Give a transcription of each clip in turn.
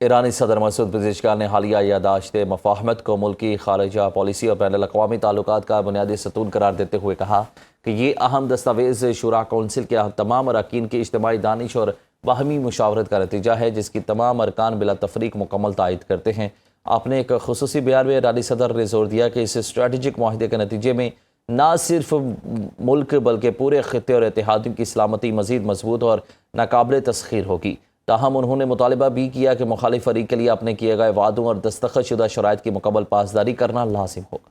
ایرانی صدر Masoud Pezeshkian نے حالیہ یادداشت مفاہمت کو ملکی خارجہ پالیسی اور بین الاقوامی تعلقات کا بنیادی ستون قرار دیتے ہوئے کہا کہ یہ اہم دستاویز شورا کونسل کے تمام اراکین کی اجتماعی دانش اور باہمی مشاورت کا نتیجہ ہے، جس کی تمام ارکان بلا تفریق مکمل تائید کرتے ہیں۔ آپ نے ایک خصوصی بیان میں ایرانی صدر نے زور دیا کہ اس اسٹریٹجک معاہدے کے نتیجے میں نہ صرف ملک بلکہ پورے خطے اور اتحادیوں کی سلامتی مزید مضبوط اور ناقابل تسخیر ہوگی۔ تاہم انہوں نے مطالبہ بھی کیا کہ مخالف فریق کے لیے اپنے کیے گئے وعدوں اور دستخط شدہ شرائط کی مکمل پاسداری کرنا لازم ہوگا۔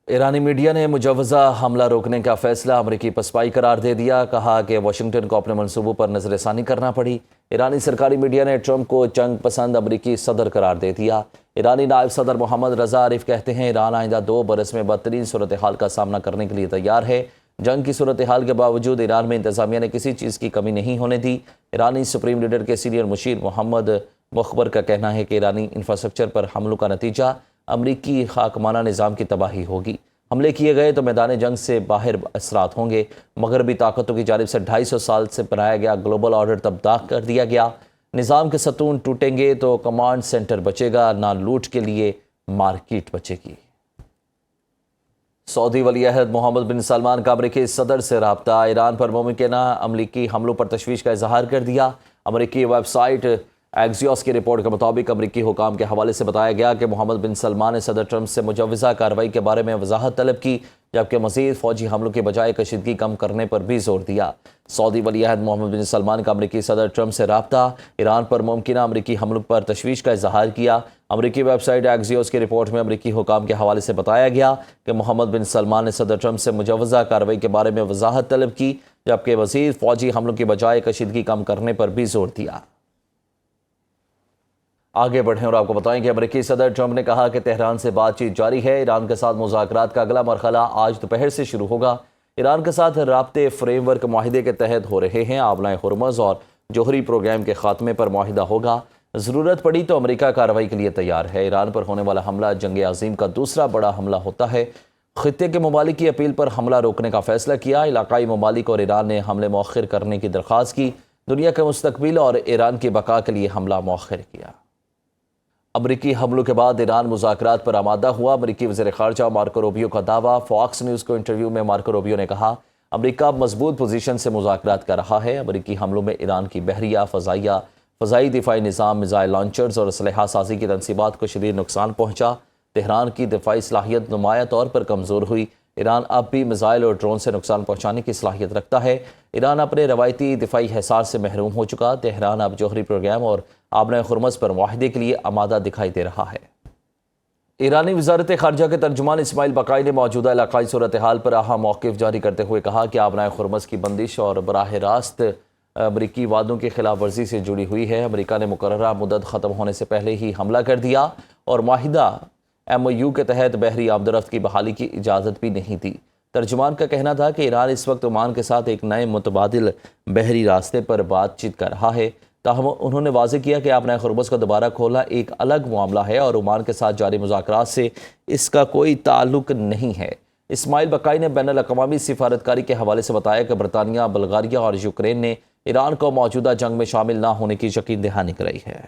ایرانی میڈیا نے مجوزہ حملہ روکنے کا فیصلہ امریکی پسپائی قرار دے دیا، کہا کہ واشنگٹن کو اپنے منصوبوں پر نظر ثانی کرنا پڑی۔ ایرانی سرکاری میڈیا نے ٹرمپ کو جنگ پسند امریکی صدر قرار دے دیا۔ ایرانی نائب صدر محمد رضا عارف کہتے ہیں ایران آئندہ 2 برس میں بدترین صورتحال کا سامنا کرنے کے لیے تیار ہے۔ جنگ کی صورتحال کے باوجود ایران میں انتظامیہ نے کسی چیز کی کمی نہیں ہونے دی۔ ایرانی سپریم لیڈر کے سینئر مشیر محمد مخبر کا کہنا ہے کہ ایرانی انفراسٹرکچر پر حملوں کا نتیجہ امریکی حاکمانہ نظام کی تباہی ہوگی۔ حملے کیے گئے تو میدان جنگ سے باہر اثرات ہوں گے۔ مغربی طاقتوں کی جانب سے 250 سال سے بنایا گیا گلوبل آرڈر تبدیل کر دیا گیا۔ نظام کے ستون ٹوٹیں گے تو کمانڈ سینٹر بچے گا، نہ لوٹ کے لیے مارکیٹ بچے گی۔ سعودی ولی عہد محمد بن سلمان کا امریکی صدر سے رابطہ، ایران پر ممکنہ امریکی حملوں پر تشویش کا اظہار کر دیا۔ امریکی ویب سائٹ ایکزیوس کی رپورٹ کے مطابق امریکی حکام کے حوالے سے بتایا گیا کہ محمد بن سلمان نے صدر ٹرمپ سے مجوزہ کارروائی کے بارے میں وضاحت طلب کی، جبکہ مزید فوجی حملوں کے بجائے کشیدگی کم کرنے پر بھی زور دیا۔ سعودی ولی عہد محمد بن سلمان کا امریکی صدر ٹرمپ سے رابطہ، ایران پر ممکنہ امریکی حملوں پر تشویش کا اظہار کیا۔ امریکی ویب سائٹ ایکزیوس کی رپورٹ میں امریکی حکام کے حوالے سے بتایا گیا کہ محمد بن سلمان نے صدر ٹرمپ سے مجوزہ کارروائی کے بارے میں وضاحت طلب کی، جبکہ مزید فوجی حملوں کے بجائے کشیدگی کم کرنے پر بھی زور دیا۔ آگے بڑھیں اور آپ کو بتائیں کہ امریکی صدر ٹرمپ نے کہا کہ تہران سے بات چیت جاری ہے۔ ایران کے ساتھ مذاکرات کا اگلا مرحلہ آج دوپہر سے شروع ہوگا۔ ایران کے ساتھ رابطے فریم ورک معاہدے کے تحت ہو رہے ہیں۔ آبلۂ ہرمز اور جوہری پروگرام کے خاتمے پر معاہدہ ہوگا۔ ضرورت پڑی تو امریکہ کارروائی کے لیے تیار ہے۔ ایران پر ہونے والا حملہ جنگ عظیم کا دوسرا بڑا حملہ ہوتا ہے۔ خطے کے ممالک کی اپیل پر حملہ روکنے کا فیصلہ کیا۔ علاقائی ممالک اور ایران نے حملے مؤخر کرنے کی درخواست کی۔ دنیا کے مستقبل اور ایران کی بقا کے لیے حملہ مؤخر کیا۔ امریکی حملوں کے بعد ایران مذاکرات پر آمادہ ہوا۔ امریکی وزیر خارجہ مارکو روبیو کا دعویٰ۔ فاکس نیوز کو انٹرویو میں مارکو روبیو نے کہا امریکہ مضبوط پوزیشن سے مذاکرات کر رہا ہے۔ امریکی حملوں میں ایران کی بحریہ، فضائی دفاعی نظام، میزائل لانچرز اور اسلحہ سازی کی تنصیبات کو شدید نقصان پہنچا۔ تہران کی دفاعی صلاحیت نمایاں طور پر کمزور ہوئی۔ ایران اب بھی میزائل اور ڈرون سے نقصان پہنچانے کی صلاحیت رکھتا ہے۔ ایران اپنے روایتی دفاعی حصار سے محروم ہو چکا۔ تہران اب جوہری پروگرام اور آبلۂ ہرمز پر معاہدے کے لیے آمادہ دکھائی دے رہا ہے۔ ایرانی وزارت خارجہ کے ترجمان اسماعیل بقائی نے موجودہ علاقائی صورتحال پر اہم موقف جاری کرتے ہوئے کہا کہ آبلۂ ہرمز کی بندش اور براہ راست امریکی وعدوں کی خلاف ورزی سے جڑی ہوئی ہے۔ امریکہ نے مقررہ مدت ختم ہونے سے پہلے ہی حملہ کر دیا اور معاہدہ MOU کے تحت بحری آمد و رفت کی بحالی کی اجازت بھی نہیں دی۔ ترجمان کا کہنا تھا کہ ایران اس وقت عمان کے ساتھ ایک نئے متبادل بحری راستے پر بات چیت کر رہا ہے۔ تاہم انہوں نے واضح کیا کہ آبلۂ ہرمز کو دوبارہ کھولنا ایک الگ معاملہ ہے اور عمان کے ساتھ جاری مذاکرات سے اس کا کوئی تعلق نہیں ہے۔ اسماعیل بقائی نے بین الاقوامی سفارتکاری کے حوالے سے بتایا کہ برطانیہ، بلغاریہ اور یوکرین نے ایران کو موجودہ جنگ میں شامل نہ ہونے کی یقین دہانی کرائی ہے۔